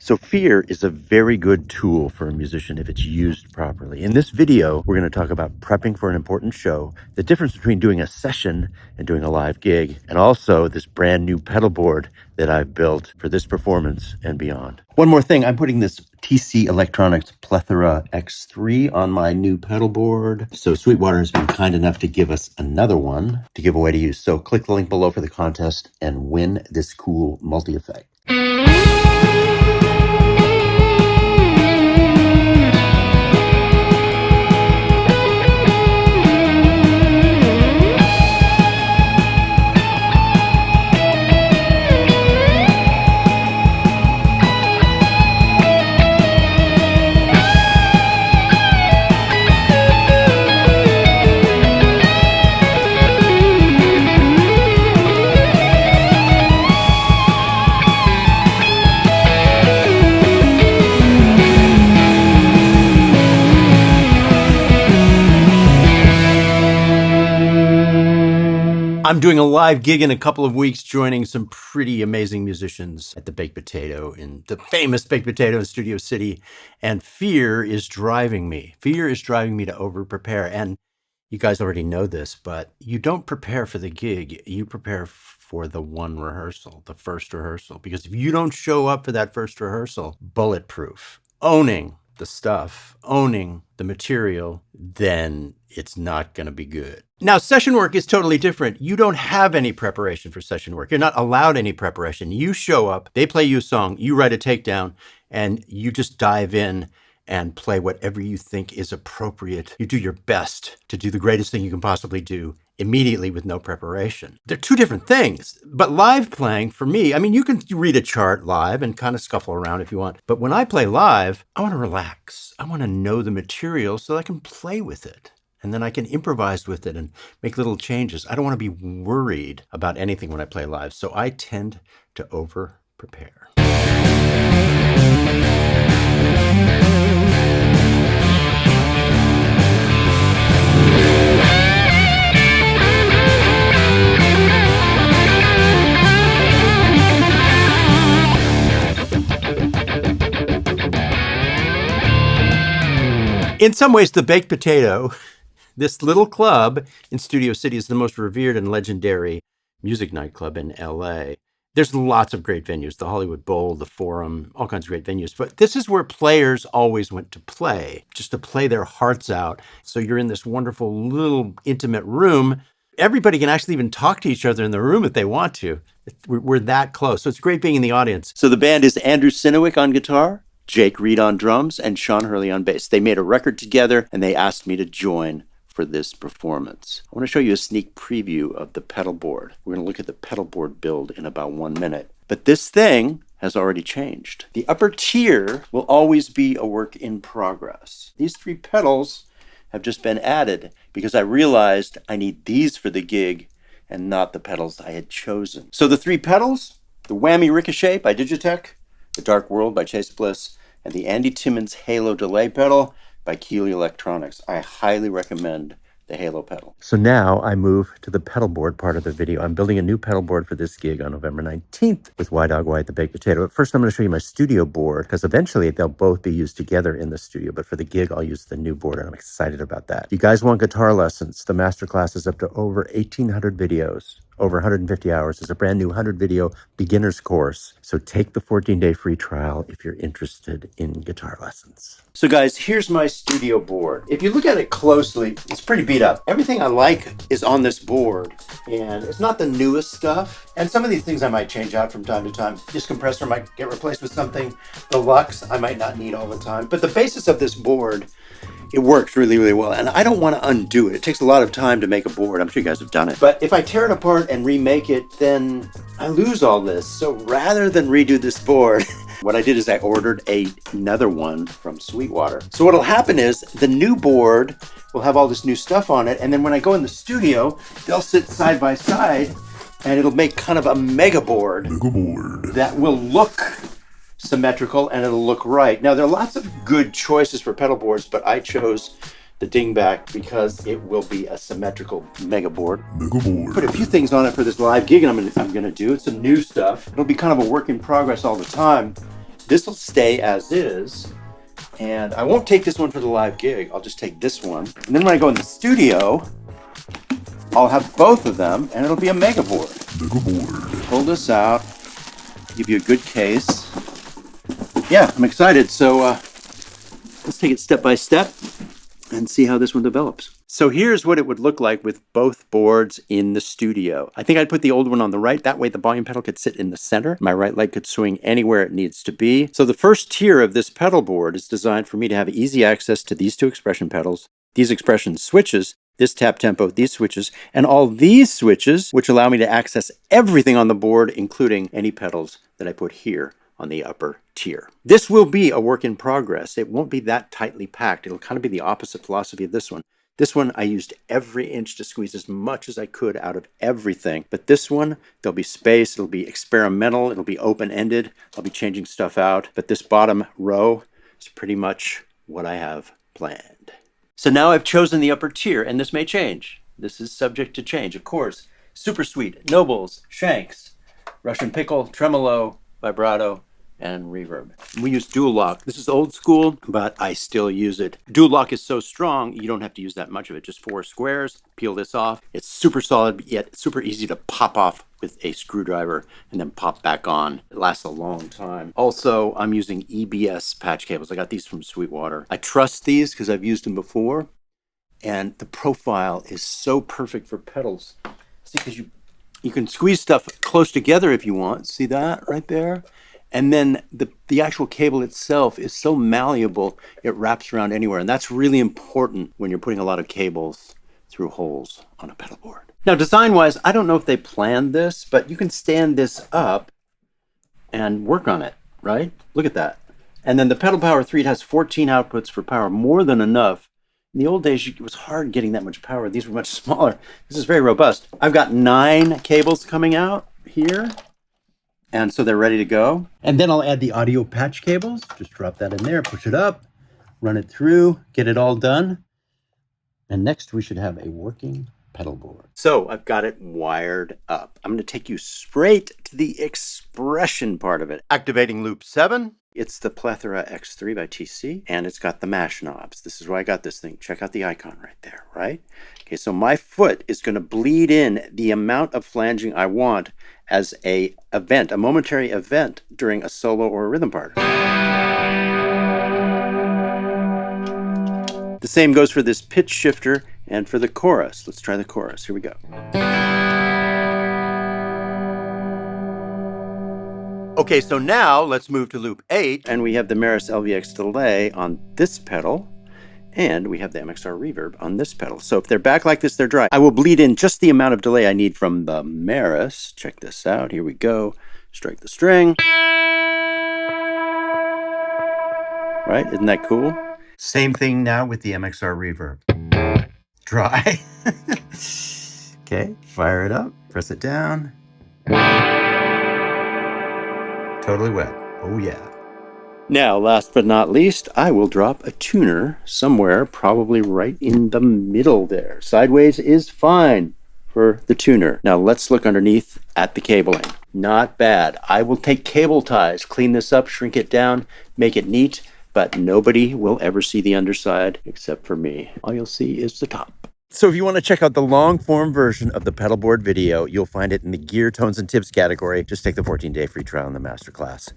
So fear is a very good tool for a musician if it's used properly. In this video, we're going to talk about prepping for an important show, the difference between doing a session and doing a live gig, and also this brand new pedal board that I've built for this performance and beyond. One more thing, I'm putting this TC Electronics Plethora X3 on my new pedal board. So Sweetwater has been kind enough to give us another one to give away to you. So click the link below for the contest and win this cool multi-effect. I'm doing a live gig in a couple of weeks, joining some pretty amazing musicians at the Baked Potato, in the famous Baked Potato in Studio City. And fear is driving me. Fear is driving me to over-prepare. And you guys already know this, but you don't prepare for the gig. You prepare for the one rehearsal, the first rehearsal. Because if you don't show up for that first rehearsal, bulletproof, owning the stuff, owning the material, then it's not going to be good. Now, session work is totally different. You don't have any preparation for session work. You're not allowed any preparation. You show up, they play you a song, you write a takedown, and you just dive in and play whatever you think is appropriate. You do your best to do the greatest thing you can possibly do immediately with no preparation. They're two different things. But live playing, for me, I mean, you can read a chart live and kind of scuffle around if you want. But when I play live, I want to relax. I want to know the material so I can play with it. And then I can improvise with it and make little changes. I don't want to be worried about anything when I play live. So I tend to over-prepare. In some ways, the Baked Potato, this little club in Studio City, is the most revered and legendary music nightclub in LA. There's lots of great venues, the Hollywood Bowl, the Forum, all kinds of great venues. But this is where players always went to play, just to play their hearts out. So you're in this wonderful little intimate room. Everybody can actually even talk to each other in the room if they want to. We're that close. So it's great being in the audience. So the band is Andrew Sinowick on guitar, Jake Reed on drums, and Sean Hurley on bass. They made a record together, and they asked me to join for this performance. I want to show you a sneak preview of the pedal board. We're going to look at the pedal board build in about 1 minute. But this thing has already changed. The upper tier will always be a work in progress. These 3 pedals have just been added because I realized I need these for the gig and not the pedals I had chosen. So the 3 pedals, the Whammy Ricochet by Digitech, the Dark World by Chase Bliss, and the Andy Timmons Halo Delay pedal by Keeley Electronics. I highly recommend the Halo pedal. So now I move to the pedal board part of the video. I'm building a new pedal board for this gig on November 19th with Y Dog White, the Baked Potato. But first I'm going to show you my studio board, because eventually they'll both be used together in the studio. But for the gig, I'll use the new board, and I'm excited about that. You guys want guitar lessons? The Masterclass is up to over 1,800 videos. Over 150 hours. Is a brand new 100 video beginner's course. So take the 14-day free trial if you're interested in guitar lessons. So guys, here's my studio board. If you look at it closely, it's pretty beat up. Everything I like is on this board, and it's not the newest stuff. And some of these things I might change out from time to time. This compressor might get replaced with something. The Lux I might not need all the time. But the basis of this board, it works really, really well. And I don't want to undo it. It takes a lot of time to make a board. I'm sure you guys have done it. But if I tear it apart and remake it, then I lose all this. So rather than redo this board, what I did is I ordered another one from Sweetwater. So what'll happen is the new board will have all this new stuff on it. And then when I go in the studio, they'll sit side by side, and it'll make kind of a MEGABOARD that will look symmetrical, and it'll look right. Now, there are lots of good choices for pedal boards, but I chose the dingback because it will be a symmetrical MEGABOARD. Put a few things on it for this live gig I'm gonna do. It's some new stuff. It'll be kind of a work in progress all the time. This will stay as is. And I won't take this one for the live gig. I'll just take this one. And then when I go in the studio, I'll have both of them and it'll be a MEGABOARD. MEGABOARD. Pull this out, give you a good case. Yeah, I'm excited. So let's take it step by step and see how this one develops. So here's what it would look like with both boards in the studio. I think I'd put the old one on the right. That way the volume pedal could sit in the center. My right leg could swing anywhere it needs to be. So the first tier of this pedal board is designed for me to have easy access to these two expression pedals, these expression switches, this tap tempo, these switches, and all these switches, which allow me to access everything on the board, including any pedals that I put here on the upper tier. This will be a work in progress. It won't be that tightly packed. It'll kind of be the opposite philosophy of this one. This one, I used every inch to squeeze as much as I could out of everything. But this one, there'll be space. It'll be experimental. It'll be open-ended. I'll be changing stuff out. But this bottom row is pretty much what I have planned. So now I've chosen the upper tier, and this may change. This is subject to change, of course. Super Sweet, Nobles, Shanks, Russian Pickle, Tremolo, Vibrato, and reverb. We use dual lock. This is old school, but I still use it. Dual lock is so strong, you don't have to use that much of it. Just 4 squares, peel this off. It's super solid, yet super easy to pop off with a screwdriver and then pop back on. It lasts a long time. Also, I'm using EBS patch cables. I got these from Sweetwater. I trust these because I've used them before, and the profile is so perfect for pedals. See, because you can squeeze stuff close together if you want. See that right there? And then the actual cable itself is so malleable, it wraps around anywhere. And that's really important when you're putting a lot of cables through holes on a pedal board. Now, design-wise, I don't know if they planned this, but you can stand this up and work on it, right? Look at that. And then the Pedal Power 3, it has 14 outputs for power, more than enough. In the old days, it was hard getting that much power. These were much smaller. This is very robust. I've got 9 cables coming out here. And so they're ready to go. And then I'll add the audio patch cables. Just drop that in there, push it up, run it through, get it all done. And next we should have a working pedal board. So I've got it wired up. I'm going to take you straight to the expression part of it. Activating loop 7. It's the Plethora X3 by TC, and it's got the mash knobs. This is why I got this thing. Check out the icon right there, right? Okay, so my foot is going to bleed in the amount of flanging I want as a momentary event during a solo or a rhythm part. The same goes for this pitch shifter and for the chorus. Let's try the chorus. Here we go. Okay, so now let's move to loop 8, and we have the Maris LVX delay on this pedal, and we have the MXR reverb on this pedal. So if they're back like this, they're dry. I will bleed in just the amount of delay I need from the Maris. Check this out. Here we go. Strike the string. Right? Isn't that cool? Same thing now with the MXR reverb. Dry. Okay, fire it up. Press it down. Totally wet. Oh yeah. Now, last but not least, I will drop a tuner somewhere, probably right in the middle there. Sideways is fine for the tuner. Now let's look underneath at the cabling. Not bad. I will take cable ties, clean this up, shrink it down, make it neat, but nobody will ever see the underside except for me. All you'll see is the top. So if you want to check out the long form version of the pedal board video, you'll find it in the Gear, Tones, and Tips category. Just take the 14-day free trial in the Masterclass.